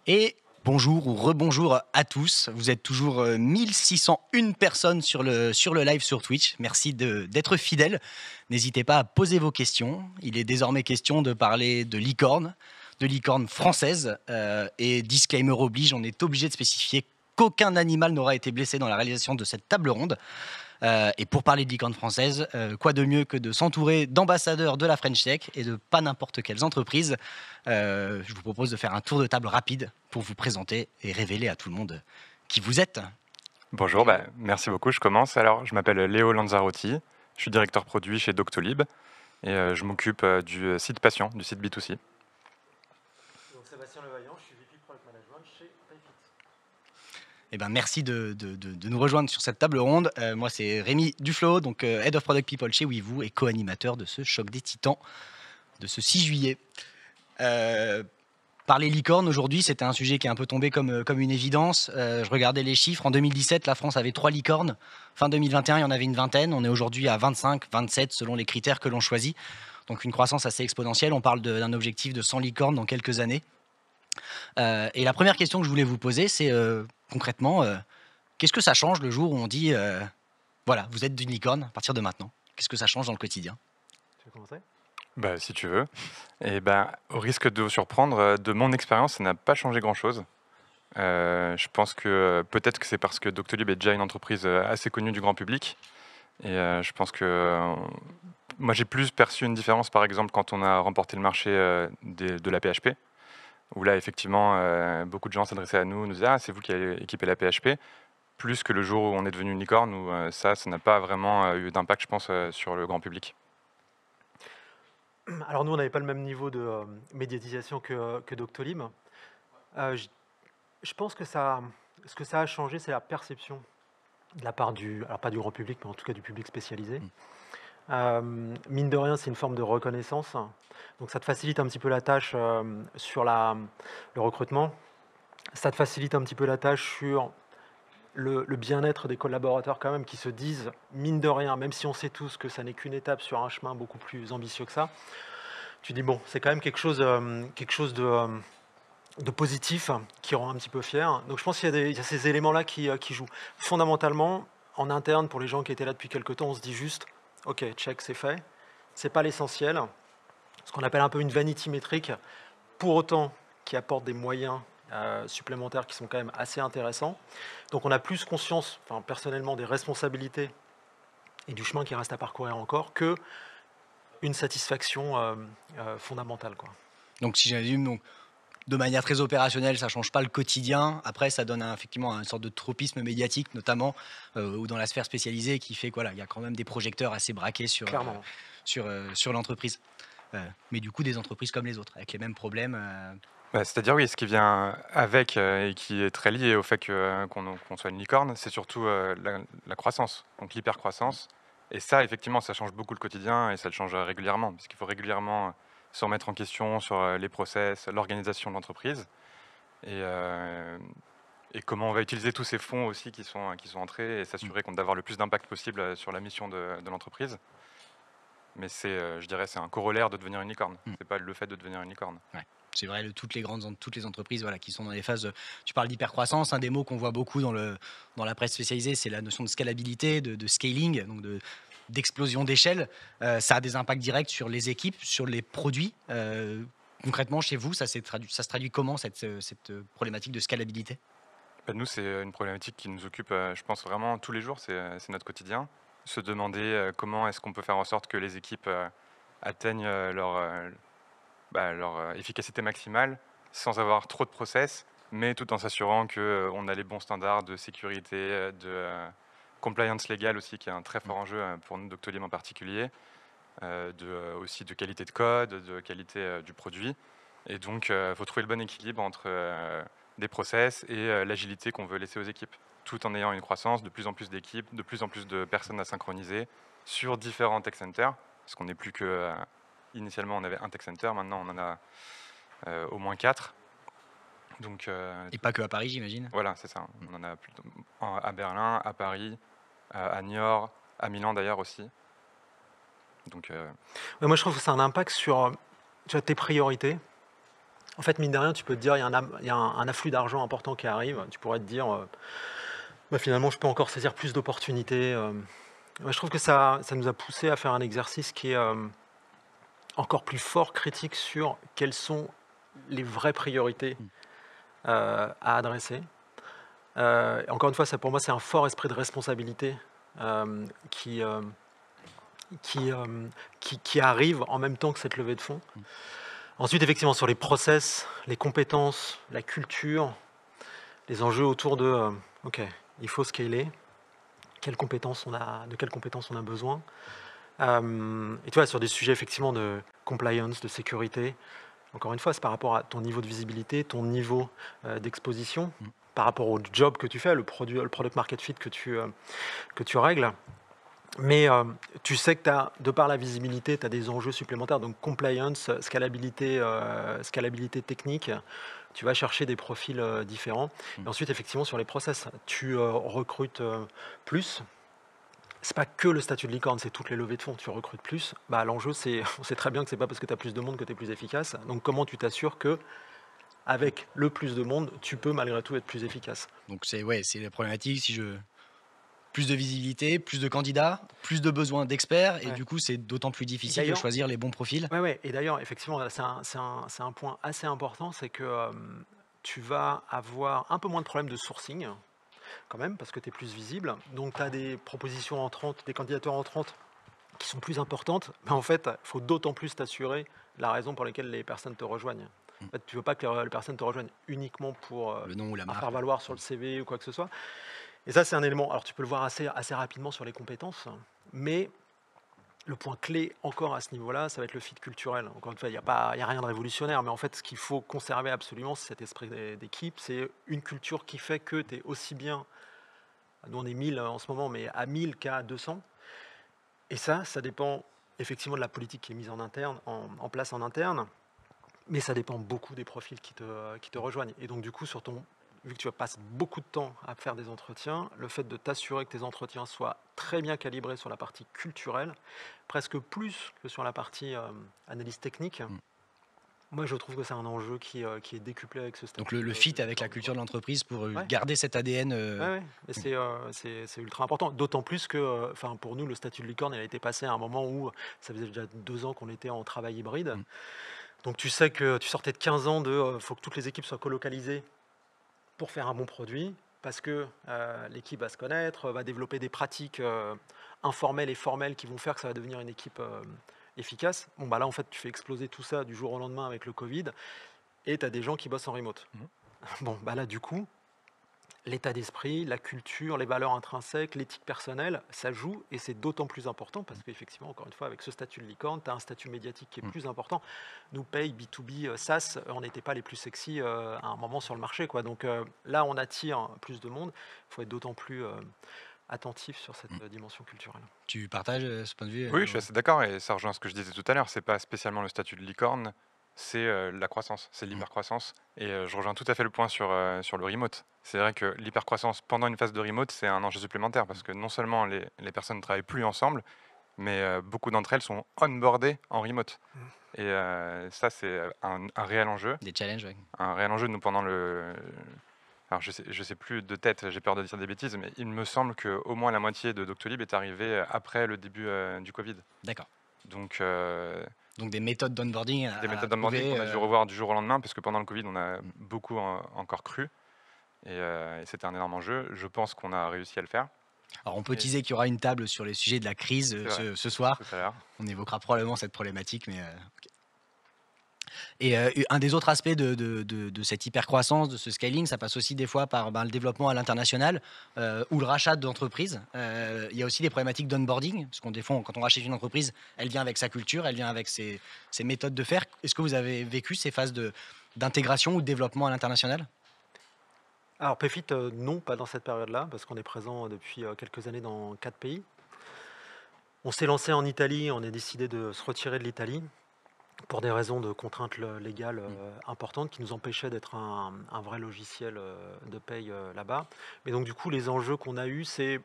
Et bonjour ou rebonjour à tous. Vous êtes toujours 1601 personnes sur le live sur Twitch. Merci d'être fidèles. N'hésitez pas à poser vos questions. Il est désormais question de parler de licorne française. Et disclaimer oblige, on est obligé de spécifier qu'aucun animal n'aura été blessé dans la réalisation de cette table ronde. Et pour parler de licorne française, quoi de mieux que de s'entourer d'ambassadeurs de la French Tech et de pas n'importe quelles entreprises. Je vous propose de faire un tour de table rapide pour vous présenter et révéler à tout le monde qui vous êtes. Bonjour, merci beaucoup. Je commence. Alors, je m'appelle Léo Lanzarotti, je suis directeur produit chez Doctolib et je m'occupe du site patient, du site B2C. Donc, Sébastien Levaillant, je suis VP Product Management chez Payfit. Eh ben, merci de nous rejoindre sur cette table ronde. Moi, c'est Rémi Duflo, donc Head of Product People chez Weevoo et co-animateur de ce Choc des Titans de ce 6 juillet. Parler licorne aujourd'hui, c'était un sujet qui est un peu tombé comme une évidence. Je regardais les chiffres. En 2017, la France avait 3 licornes. Fin 2021, il y en avait une vingtaine. On est aujourd'hui à 25, 27 selon les critères que l'on choisit. Donc une croissance assez exponentielle. On parle d'un objectif de 100 licornes dans quelques années. Et la première question que je voulais vous poser, c'est concrètement, qu'est-ce que ça change le jour où on dit, voilà, vous êtes une licorne à partir de maintenant? Qu'est-ce que ça change dans le quotidien? Tu veux commencer? Si tu veux. Et au risque de vous surprendre, de mon expérience, ça n'a pas changé grand-chose. Je pense que peut-être que c'est parce que Doctolib est déjà une entreprise assez connue du grand public. Et je pense que moi, j'ai plus perçu une différence, par exemple, quand on a remporté le marché de la PHP, où là, effectivement, beaucoup de gens s'adressaient à nous, nous disaient « Ah, c'est vous qui avez équipé la PHP », plus que le jour où on est devenu une licorne, où ça n'a pas vraiment eu d'impact, je pense, sur le grand public. Alors nous, on n'avait pas le même niveau de médiatisation que Doctolib. Je pense que ce que ça a changé, c'est la perception de la part alors pas du grand public, mais en tout cas du public spécialisé. Mine de rien, c'est une forme de reconnaissance. Donc ça te facilite un petit peu la tâche sur le recrutement. Ça te facilite un petit peu la tâche sur le bien-être des collaborateurs quand même, qui se disent, mine de rien, même si on sait tous que ça n'est qu'une étape sur un chemin beaucoup plus ambitieux que ça, tu dis, bon, c'est quand même quelque chose de positif qui rend un petit peu fier. Donc je pense qu'il y a ces éléments-là qui jouent. Fondamentalement, en interne, pour les gens qui étaient là depuis quelques temps, on se dit juste, ok, check, c'est fait. C'est pas l'essentiel. Ce qu'on appelle un peu une vanity métrique, pour autant qui apporte des moyens supplémentaires qui sont quand même assez intéressants. Donc on a plus conscience, enfin, personnellement, des responsabilités et du chemin qui reste à parcourir encore que une satisfaction fondamentale, quoi. Donc si j'assume, de manière très opérationnelle, ça ne change pas le quotidien. Après, ça donne effectivement une sorte de tropisme médiatique, notamment, ou dans la sphère spécialisée, qui fait qu'il y a quand même des projecteurs assez braqués sur l'entreprise. Mais du coup, des entreprises comme les autres, avec les mêmes problèmes. C'est-à-dire, oui, ce qui vient avec et qui est très lié au fait qu'on soit une licorne, c'est surtout la croissance, donc l'hypercroissance. Et ça, effectivement, ça change beaucoup le quotidien et ça le change régulièrement, puisqu'il faut régulièrement se remettre en question sur les process, l'organisation de l'entreprise et comment on va utiliser tous ces fonds aussi qui sont entrés et s'assurer d'avoir le plus d'impact possible sur la mission de l'entreprise. Mais je dirais, c'est un corollaire de devenir une licorne. C'est pas le fait de devenir une licorne. Ouais. C'est vrai, toutes les entreprises qui sont dans les phases. Tu parles d'hypercroissance, un des mots qu'on voit beaucoup dans la presse spécialisée, c'est la notion de scalabilité, de scaling, donc d'explosion d'échelle. Ça a des impacts directs sur les équipes, sur les produits. Concrètement, chez vous, ça se traduit comment, cette problématique de scalabilité? Nous, c'est une problématique qui nous occupe, je pense, vraiment tous les jours. C'est notre quotidien. Se demander comment est-ce qu'on peut faire en sorte que les équipes atteignent leur efficacité maximale sans avoir trop de process, mais tout en s'assurant qu'on a les bons standards de sécurité, de compliance légale aussi, qui est un très fort enjeu pour nous, Doctolib en particulier, aussi de qualité de code, de qualité du produit. Et donc, il faut trouver le bon équilibre entre des process et l'agilité qu'on veut laisser aux équipes, tout en ayant une croissance, de plus en plus d'équipes, de plus en plus de personnes à synchroniser sur différents tech centers, parce qu'on n'est plus que... initialement, on avait un tech center, maintenant on en a au moins 4. Donc, et pas que à Paris, j'imagine. Voilà, c'est ça. On en a à Berlin, à Paris, à Niort, à Milan d'ailleurs aussi. Donc, moi, je trouve que ça a un impact sur tes priorités. En fait, mine de rien, tu peux te dire, il y a un afflux d'argent important qui arrive. Tu pourrais te dire, bah, finalement, je peux encore saisir plus d'opportunités. Ouais, je trouve que ça nous a poussé à faire un exercice qui est encore plus fort, critique sur quelles sont les vraies priorités Mm. à adresser. Encore une fois, ça pour moi, c'est un fort esprit de responsabilité euh, qui, euh, qui arrive en même temps que cette levée de fonds. Mm. Ensuite, effectivement, sur les process, les compétences, la culture, les enjeux autour de OK, il faut scaler, de quelles compétences on a besoin. Et tu vois, sur des sujets effectivement de compliance, de sécurité, encore une fois, c'est par rapport à ton niveau de visibilité, ton niveau d'exposition, Mm. par rapport au job que tu fais, le product market fit que tu règles. Mais tu sais que de par la visibilité, tu as des enjeux supplémentaires, donc compliance, scalabilité technique, tu vas chercher des profils différents. Mm. Et ensuite, effectivement, sur les process, tu recrutes plus. C'est pas que le statut de licorne, c'est toutes les levées de fonds. Tu recrutes plus. Bah, l'enjeu, c'est, on sait très bien que c'est pas parce que tu as plus de monde que tu es plus efficace. Donc, comment tu t'assures que avec le plus de monde, tu peux malgré tout être plus efficace? Donc c'est ouais, c'est la problématique. Si je plus de visibilité, plus de candidats, plus de besoins d'experts, et Ouais. du coup c'est d'autant plus Et difficile de d'ailleurs, choisir les bons profils. ouais, ouais. Et d'ailleurs, effectivement, là, c'est un point assez important, c'est que tu vas avoir un peu moins de problèmes de sourcing, quand même, parce que tu es plus visible. Donc, tu as des propositions entrantes, des candidatures entrantes qui sont plus importantes. Mais en fait, il faut d'autant plus t'assurer la raison pour laquelle les personnes te rejoignent. Mm. En fait, tu veux pas que les personnes te rejoignent uniquement pour Le nom ou la un marque. faire valoir sur le CV ou quoi que ce soit. Et ça, c'est un élément. Alors, tu peux le voir assez rapidement sur les compétences, mais le point clé encore à ce niveau-là, ça va être le fit culturel. Encore une fois, il y a rien de révolutionnaire, mais en fait, ce qu'il faut conserver absolument, c'est cet esprit d'équipe. C'est une culture qui fait que tu es aussi bien, nous on est 1000 en ce moment, mais à 1000 qu'à 200. Et ça dépend effectivement de la politique qui est mise en place en interne, mais ça dépend beaucoup des profils qui te rejoignent. Et donc, du coup, vu que tu passes beaucoup de temps à faire des entretiens, le fait de t'assurer que tes entretiens soient très bien calibrés sur la partie culturelle, presque plus que sur la partie analyse technique, Mm. moi, je trouve que c'est un enjeu qui est décuplé avec ce Donc statut le fit de avec la licorne, culture quoi. de l'entreprise pour Ouais. garder cet ADN. Ouais, ouais, mais c'est ultra important. D'autant plus que, enfin, pour nous, le statut de licorne, il a été passé à un moment où ça faisait déjà 2 ans qu'on était en travail hybride. Mm. Donc tu sais que tu sortais de 15 ans de faut que toutes les équipes soient colocalisées pour faire un bon produit, parce que l'équipe va se connaître, va développer des pratiques informelles et formelles qui vont faire que ça va devenir une équipe efficace. Bon, bah là, en fait, tu fais exploser tout ça du jour au lendemain avec le Covid, et tu as des gens qui bossent en remote. Mhm. Bon, bah là, du coup, l'état d'esprit, la culture, les valeurs intrinsèques, l'éthique personnelle, ça joue et c'est d'autant plus important parce qu'effectivement, encore une fois, avec ce statut de licorne, tu as un statut médiatique qui est Mm. plus important. Nous, paye, B2B, SaaS, on n'était pas les plus sexy à un moment sur le marché, quoi. Donc là, on attire plus de monde. Il faut être d'autant plus attentif sur cette Mm. dimension culturelle. Tu partages ce point de vue Oui, je suis assez d'accord et ça rejoint ce que je disais tout à l'heure. C'est pas spécialement le statut de licorne, c'est la croissance, c'est l'hypercroissance. Et je rejoins tout à fait le point sur le remote. C'est vrai que l'hypercroissance pendant une phase de remote, c'est un enjeu supplémentaire parce que non seulement les personnes ne travaillent plus ensemble, mais beaucoup d'entre elles sont onboardées en remote. Mm. Et ça, c'est un réel enjeu. des challenges, ouais. Un réel enjeu, nous, pendant le. Alors, je sais plus de tête, j'ai peur de dire des bêtises, mais il me semble qu'au moins la moitié de Doctolib est arrivée après le début du Covid. D'accord. Donc, Donc des méthodes d'onboarding des à méthodes d'onboarding trouver. qu'on a dû revoir du jour au lendemain, parce que pendant le Covid, on a Mm. beaucoup encore cru. Et c'était un énorme enjeu. Je pense qu'on a réussi à le faire. Alors on peut Et teaser qu'il y aura une table sur les sujets de la crise c'est vrai, ce soir. tout à l'heure. On évoquera probablement cette problématique, mais ok. Et un des autres aspects de cette hypercroissance, de ce scaling, ça passe aussi des fois par le développement à l'international ou le rachat d'entreprises. Il y a aussi des problématiques d'onboarding, parce qu'on des fois, quand on rachète une entreprise, elle vient avec sa culture, elle vient avec ses méthodes de faire. Est-ce que vous avez vécu ces phases d'intégration ou de développement à l'international? Alors, PayFit, non, pas dans cette période-là, parce qu'on est présent depuis quelques années dans 4 pays. On s'est lancé en Italie, on a décidé de se retirer de l'Italie pour des raisons de contraintes légales Mm. importantes qui nous empêchaient d'être un vrai logiciel de paye là-bas. Mais donc du coup, les enjeux qu'on a eus, c'est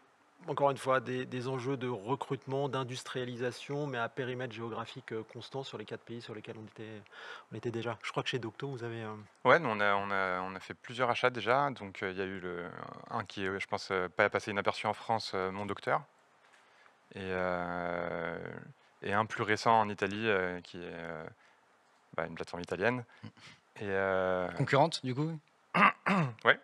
encore une fois, des enjeux de recrutement, d'industrialisation, mais à périmètre géographique constant sur les 4 pays sur lesquels on était déjà. Je crois que chez Docto, vous avez... Ouais, nous, on a fait plusieurs achats déjà. Donc, il y a eu un qui est, je pense, pas passé inaperçu en France, Mon Docteur, et, euh, et un plus récent en Italie, qui est une plateforme italienne. Et, Concurrente, du coup? ouais.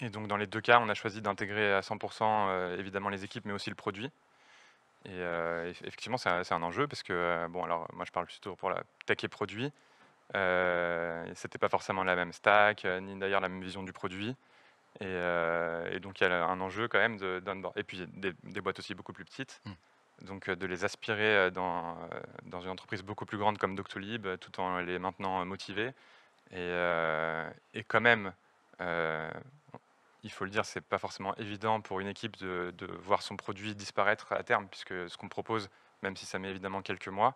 Et donc, dans les deux cas, on a choisi d'intégrer à 100% évidemment les équipes, mais aussi le produit. Et effectivement, c'est un enjeu parce que, bon, alors moi je parle plutôt pour la tech et produit. C'était pas forcément la même stack, ni d'ailleurs la même vision du produit. Et donc il y a un enjeu quand même d'onboard. Et puis des boîtes aussi beaucoup plus petites. Donc de les aspirer dans une entreprise beaucoup plus grande comme Doctolib, tout en les maintenant motivés. Et quand même, il faut le dire, c'est pas forcément évident pour une équipe de voir son produit disparaître à terme, puisque ce qu'on propose, même si ça met évidemment quelques mois,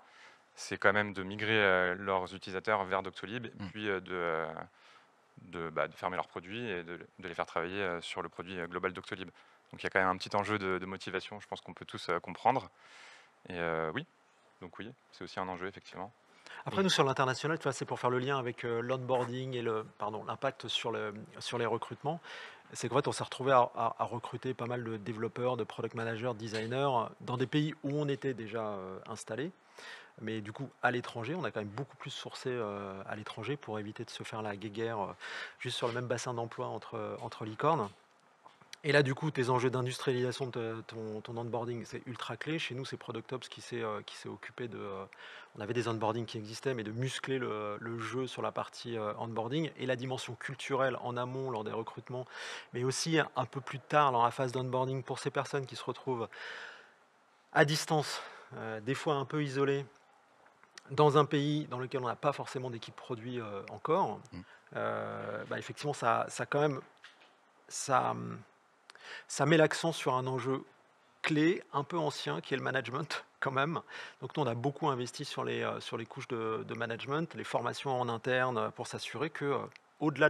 c'est quand même de migrer leurs utilisateurs vers Doctolib, et puis de fermer leurs produits et de les faire travailler sur le produit global Doctolib. Donc il y a quand même un petit enjeu de motivation, je pense qu'on peut tous comprendre. Et oui, donc oui, c'est aussi un enjeu, effectivement. Après, nous, sur l'international, tu vois, c'est pour faire le lien avec l'onboarding et l'impact sur les recrutements. C'est qu'en fait, on s'est retrouvé à recruter pas mal de développeurs, de product managers, de designers dans des pays où on était déjà installés. Mais du coup, à l'étranger, on a quand même beaucoup plus sourcé à l'étranger pour éviter de se faire la guéguerre juste sur le même bassin d'emploi entre licornes. Et là, du coup, tes enjeux d'industrialisation de ton onboarding, c'est ultra clé. Chez nous, c'est Product Ops qui s'est occupé de... on avait des onboarding qui existaient, mais de muscler le jeu sur la partie onboarding et la dimension culturelle en amont lors des recrutements, mais aussi un peu plus tard dans la phase d'onboarding pour ces personnes qui se retrouvent à distance, des fois un peu isolées, dans un pays dans lequel on n'a pas forcément d'équipe produit encore. Effectivement, ça quand même... Ça, ça met l'accent sur un enjeu clé, un peu ancien, qui est le management quand même. Donc nous, on a beaucoup investi sur les couches de management, les formations en interne pour s'assurer que, au-delà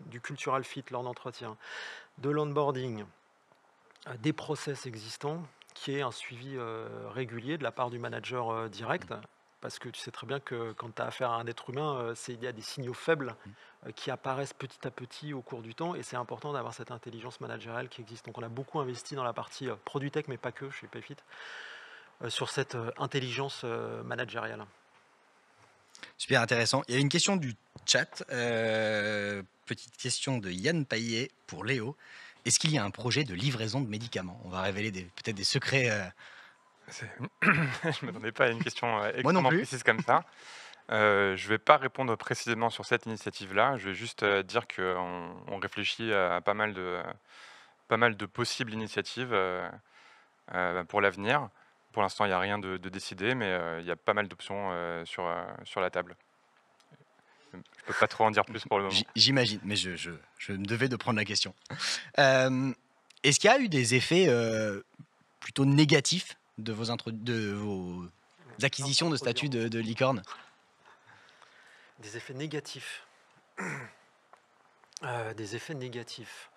du cultural fit lors d'entretien, de l'onboarding, des process existants, qui est un suivi régulier de la part du manager direct. Parce que tu sais très bien que quand tu as affaire à un être humain, il y a des signaux faibles qui apparaissent petit à petit au cours du temps, et c'est important d'avoir cette intelligence managériale qui existe. Donc on a beaucoup investi dans la partie produit tech, mais pas que chez Payfit, sur cette intelligence managériale. Super intéressant. Il y a une question du chat. Petite question de Yann Paillet pour Léo. Est-ce qu'il y a un projet de livraison de médicaments? On va révéler peut-être des secrets. Je ne m'attendais pas à une question Moi non extrêmement plus. précise comme ça. Je ne vais pas répondre précisément sur cette initiative-là. Je vais juste dire qu'on réfléchit à pas mal de possibles initiatives pour l'avenir. Pour l'instant, il n'y a rien de décidé, mais il y a pas mal d'options sur la table. Je ne peux pas trop en dire plus pour le moment. J'imagine, mais je me devais de prendre la question. Est-ce qu'il y a eu des effets plutôt négatifs de vos acquisitions de statut de licorne? Des effets négatifs. Des effets négatifs.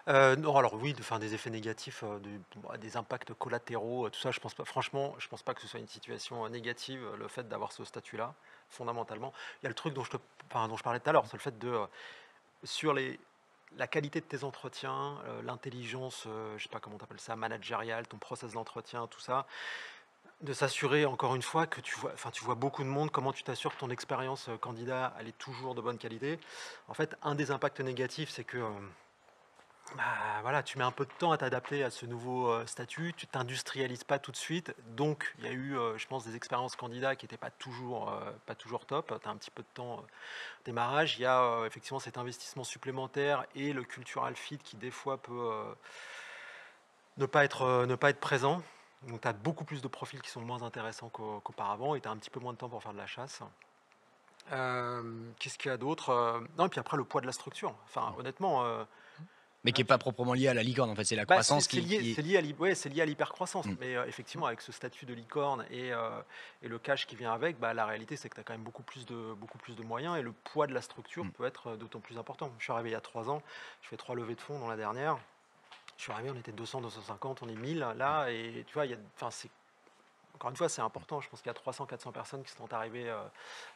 Non, alors oui, des effets négatifs, des impacts collatéraux, tout ça, je pense pas, franchement, je pense pas que ce soit une situation négative, le fait d'avoir ce statut-là, fondamentalement. Il y a le truc dont je parlais tout à l'heure, c'est le fait sur la qualité de tes entretiens, l'intelligence, je sais pas comment tu appelles ça, managériale, ton process d'entretien, tout ça, de s'assurer encore une fois que tu vois beaucoup de monde, comment tu t'assures que ton expérience candidat elle est toujours de bonne qualité. En fait, un des impacts négatifs, c'est que voilà, tu mets un peu de temps à t'adapter à ce nouveau statut, tu t'industrialises pas tout de suite, donc il y a eu, je pense, des expériences candidats qui n'étaient pas toujours top, tu as un petit peu de temps démarrage, il y a effectivement cet investissement supplémentaire et le cultural fit qui des fois peut ne pas être présent. Donc tu as beaucoup plus de profils qui sont moins intéressants qu'auparavant et tu as un petit peu moins de temps pour faire de la chasse. Qu'est-ce qu'il y a d'autre? Non, et puis après le poids de la structure. Enfin, honnêtement, Mais qui n'est pas proprement lié à la licorne, en fait, c'est la croissance c'est qui... lié à l'hypercroissance. Mais effectivement, avec ce statut de licorne et le cash qui vient avec, la réalité c'est que tu as quand même beaucoup plus de moyens et le poids de la structure peut être d'autant plus important. Je suis arrivé il y a 3 ans, je fais 3 levées de fonds dans la dernière. Je suis arrivé, on était 200, 250, on est 1000 là, et tu vois, encore une fois, c'est important. Je pense qu'il y a 300, 400 personnes qui sont arrivées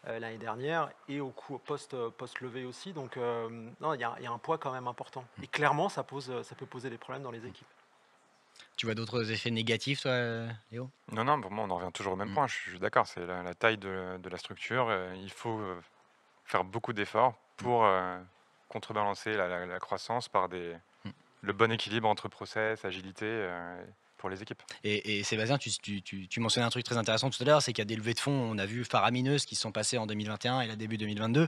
l'année dernière et au coup post-levée aussi. Donc, non, il y a un poids quand même important. Et clairement, ça peut poser des problèmes dans les équipes. Tu vois d'autres effets négatifs, toi, Léo? Non, non, pour moi, on en revient toujours au même point. Je suis d'accord, c'est la taille de la structure. Il faut faire beaucoup d'efforts pour contrebalancer la croissance par le bon équilibre entre process, agilité pour les équipes. Et Sébastien, tu mentionnais un truc très intéressant tout à l'heure, c'est qu'il y a des levées de fonds, on a vu faramineuses qui se sont passées en 2021 et là début 2022.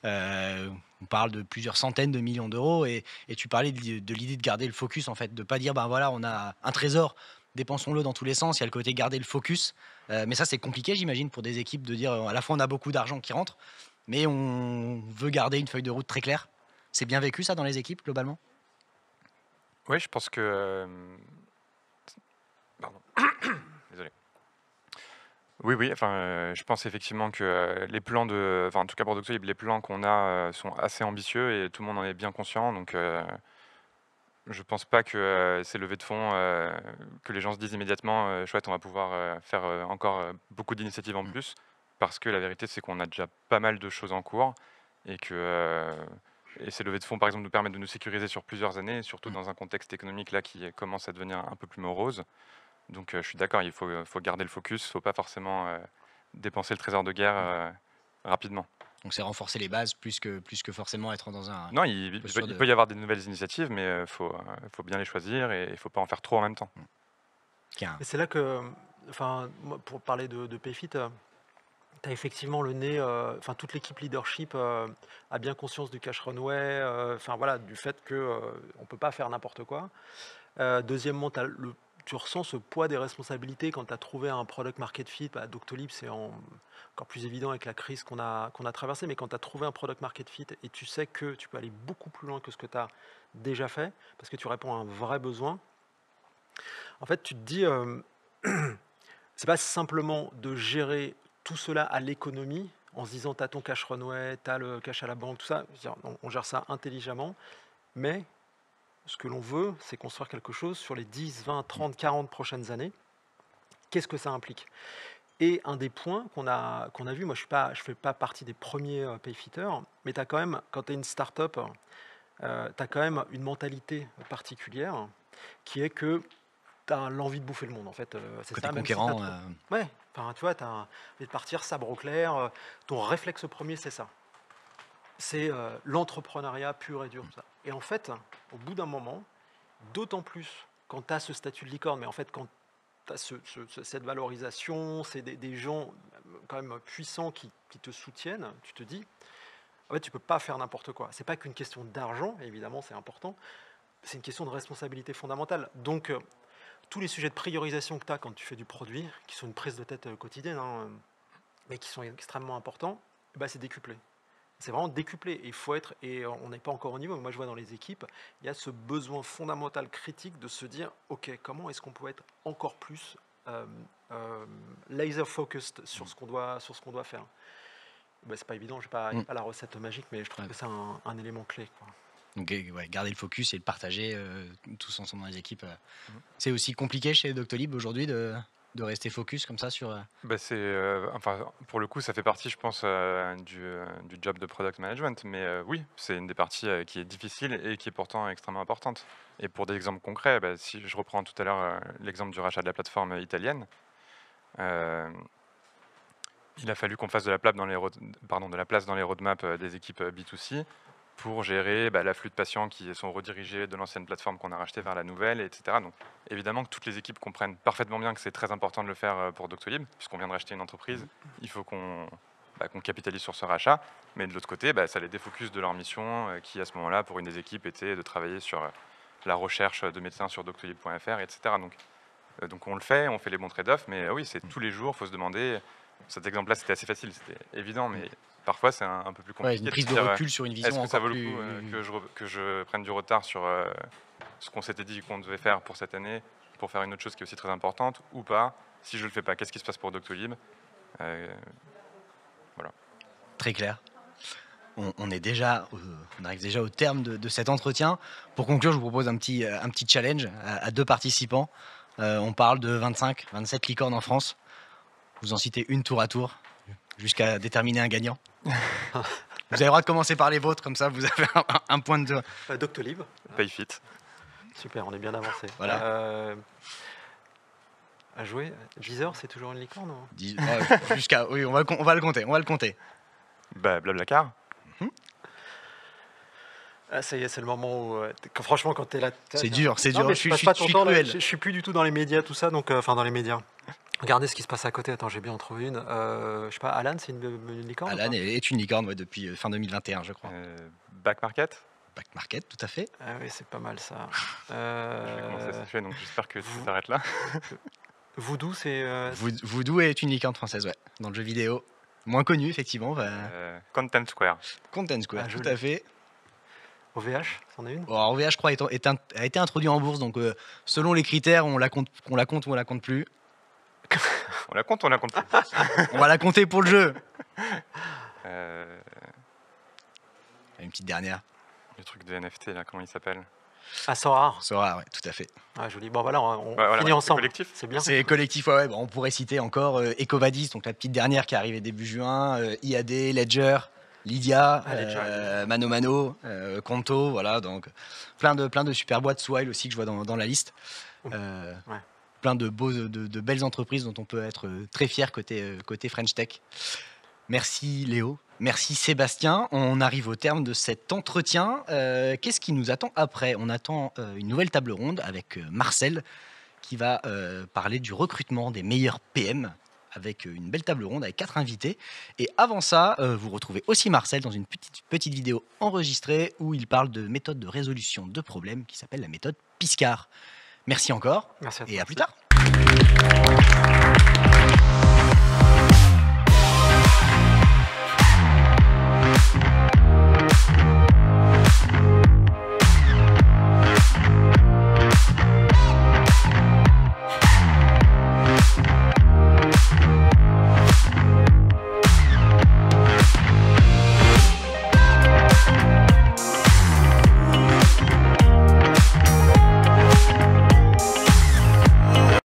On parle de plusieurs centaines de millions d'euros et tu parlais de l'idée de garder le focus en fait, de pas dire ben voilà, on a un trésor, dépensons-le dans tous les sens. Il y a le côté garder le focus, mais ça c'est compliqué, j'imagine, pour des équipes de dire à la fois on a beaucoup d'argent qui rentre, mais on veut garder une feuille de route très claire. C'est bien vécu ça dans les équipes globalement? Oui, je pense que... pardon. Désolé. Oui, oui, enfin, je pense effectivement que les plans enfin, en tout cas pour Doctolib, les plans qu'on a sont assez ambitieux et tout le monde en est bien conscient. Donc, je pense pas que ces levées de fonds, que les gens se disent immédiatement, chouette, on va pouvoir faire encore beaucoup d'initiatives en plus, parce que la vérité, c'est qu'on a déjà pas mal de choses en cours et que et ces levées de fonds, par exemple, nous permettent de nous sécuriser sur plusieurs années, surtout dans un contexte économique là qui commence à devenir un peu plus morose. Donc, je suis d'accord, il faut garder le focus, il ne faut pas forcément dépenser le trésor de guerre rapidement. Donc c'est renforcer les bases plus que forcément être dans un Non, il posture peut de... y avoir des nouvelles initiatives, mais il faut bien les choisir et il ne faut pas en faire trop en même temps. Tiens. Et c'est là que, enfin, moi, pour parler de Payfit, tu as effectivement le nez, enfin, toute l'équipe leadership a bien conscience du cash runway, enfin, voilà, du fait qu'on ne peut pas faire n'importe quoi. Deuxièmement, tu ressens ce poids des responsabilités quand tu as trouvé un product market fit. Doctolib, c'est encore plus évident avec la crise qu'on a traversée, mais quand tu as trouvé un product market fit et tu sais que tu peux aller beaucoup plus loin que ce que tu as déjà fait, parce que tu réponds à un vrai besoin, en fait, tu te dis, c'est pas simplement de gérer tout cela à l'économie, en se disant, tu as ton cash runway, tu as le cash à la banque, tout ça. Je veux dire, on gère ça intelligemment, mais ce que l'on veut, c'est construire quelque chose sur les 10, 20, 30, 40 prochaines années. Qu'est-ce que ça implique? Et un des points qu'on a vu, moi je ne fais pas partie des premiers payfitters, mais tu as quand même, quand tu es une start-up, tu as quand même une mentalité particulière qui est que tu as l'envie de bouffer le monde, en fait. C'est Côté ça, même si tu as conquérant, trop... Ouais, enfin, tu vois, tu as envie de partir sabre au clair. Ton réflexe premier, c'est ça. C'est l'entrepreneuriat pur et dur, tout ça. Et en fait, au bout d'un moment, d'autant plus quand tu as ce statut de licorne, mais en fait, quand tu as cette valorisation, c'est des gens quand même puissants qui te soutiennent, tu te dis, en fait, tu peux pas faire n'importe quoi. C'est pas qu'une question d'argent, évidemment, c'est important, c'est une question de responsabilité fondamentale. Donc, tous les sujets de priorisation que tu as quand tu fais du produit, qui sont une prise de tête quotidienne, hein, mais qui sont extrêmement importants, bah, c'est décuplé. C'est vraiment décuplé. Il faut être, et on n'est pas encore au niveau, mais moi je vois dans les équipes, il y a ce besoin fondamental critique de se dire, ok, comment est-ce qu'on peut être encore plus laser focused sur ce qu'on doit faire. Ben, c'est pas évident, je n'ai pas la recette magique, mais je trouve que c'est un élément clé, quoi. Donc ouais, garder le focus et le partager tous ensemble dans les équipes. C'est aussi compliqué chez Doctolib aujourd'hui de rester focus comme ça sur... Bah, enfin, pour le coup, ça fait partie, je pense, du job de product management. Mais oui, c'est une des parties qui est difficile et qui est pourtant extrêmement importante. Et pour des exemples concrets, bah, si je reprends tout à l'heure l'exemple du rachat de la plateforme italienne, euh, il a fallu qu'on fasse de la place dans les roadmaps des équipes B2C pour gérer l'afflux de patients qui sont redirigés de l'ancienne plateforme qu'on a rachetée vers la nouvelle, etc. Donc évidemment que toutes les équipes comprennent parfaitement bien que c'est très important de le faire pour Doctolib, puisqu'on vient de racheter une entreprise, il faut qu'on capitalise sur ce rachat, mais de l'autre côté, ça les défocus de leur mission, qui à ce moment-là, pour une des équipes, était de travailler sur la recherche de médecins sur doctolib.fr, etc. Donc on le fait, on fait les bons trade-offs, mais oui, c'est tous les jours, il faut se demander, cet exemple-là c'était assez facile, c'était évident, mais parfois c'est un peu plus Ouais, compliqué. une prise de dire, recul sur une vision est-ce que ça encore vaut le plus... coup que je prenne du retard sur ce qu'on s'était dit qu'on devait faire pour cette année, pour faire une autre chose qui est aussi très importante, ou pas? Si je le fais pas, qu'est-ce qui se passe pour Doctolib? Voilà. Très clair. on arrive déjà au terme de cet entretien. Pour conclure, je vous propose un petit challenge à 2 participants. On parle de 25, 27 licornes en France. Vous en citez une tour à tour, jusqu'à déterminer un gagnant. Vous avez le droit de commencer par les vôtres, comme ça vous avez un point de... Doctolib. Payfit. Super, on est bien avancé. Voilà. À jouer. Deezer, c'est toujours une licorne Oui, on va le compter. Bah, Blablacar. Ça y est, c'est le moment où... franchement, quand tu es là... C'est dur. Non, mais je passe pas ton suis temps, là, cruel. je suis plus du tout dans les médias, tout ça, donc... Enfin, dans les médias. Regardez ce qui se passe à côté. Attends, j'ai bien en trouvé une. Je sais pas, Alan, c'est une licorne? Alan est une licorne depuis fin 2021, je crois. Back Market. Back Market, tout à fait. Ah oui, c'est pas mal ça. Je vais commencer à sécher, donc j'espère que ça s'arrête là. Voodoo, c'est... Voodoo est une licorne française, ouais, dans le jeu vidéo. Moins connu, effectivement. Content Square. Content Square, Ah, tout à fait. OVH, c'en est une? Bon, alors, OVH, je crois, a été introduit en bourse, donc selon les critères, on la compte ou on la compte plus. On la compte plus. On va la compter pour le jeu. Une petite dernière. Le truc de NFT, là, comment il s'appelle? Ah, Sora. Sora, ouais, tout à fait. Ah, joli. Bon, voilà, on Voilà, finit ensemble. collectif. C'est bien. C'est collectif, ouais. Bon, on pourrait citer encore Ecovadis, donc la petite dernière qui est arrivée début juin, IAD, Ledger, Lydia, Ledger. Mano Mano, Conto, voilà, donc plein de super boîtes, Swile aussi que je vois dans la liste. Ouais. Plein de belles entreprises dont on peut être très fier côté French Tech. Merci Léo, merci Sébastien. On arrive au terme de cet entretien. Qu'est-ce qui nous attend après? On attend une nouvelle table ronde avec Marcel qui va parler du recrutement des meilleurs PM avec une belle table ronde avec 4 invités. Et avant ça, vous retrouvez aussi Marcel dans une petite vidéo enregistrée où il parle de méthode de résolution de problèmes qui s'appelle la méthode Piscar. Merci encore Merci à toi. et à plus tard.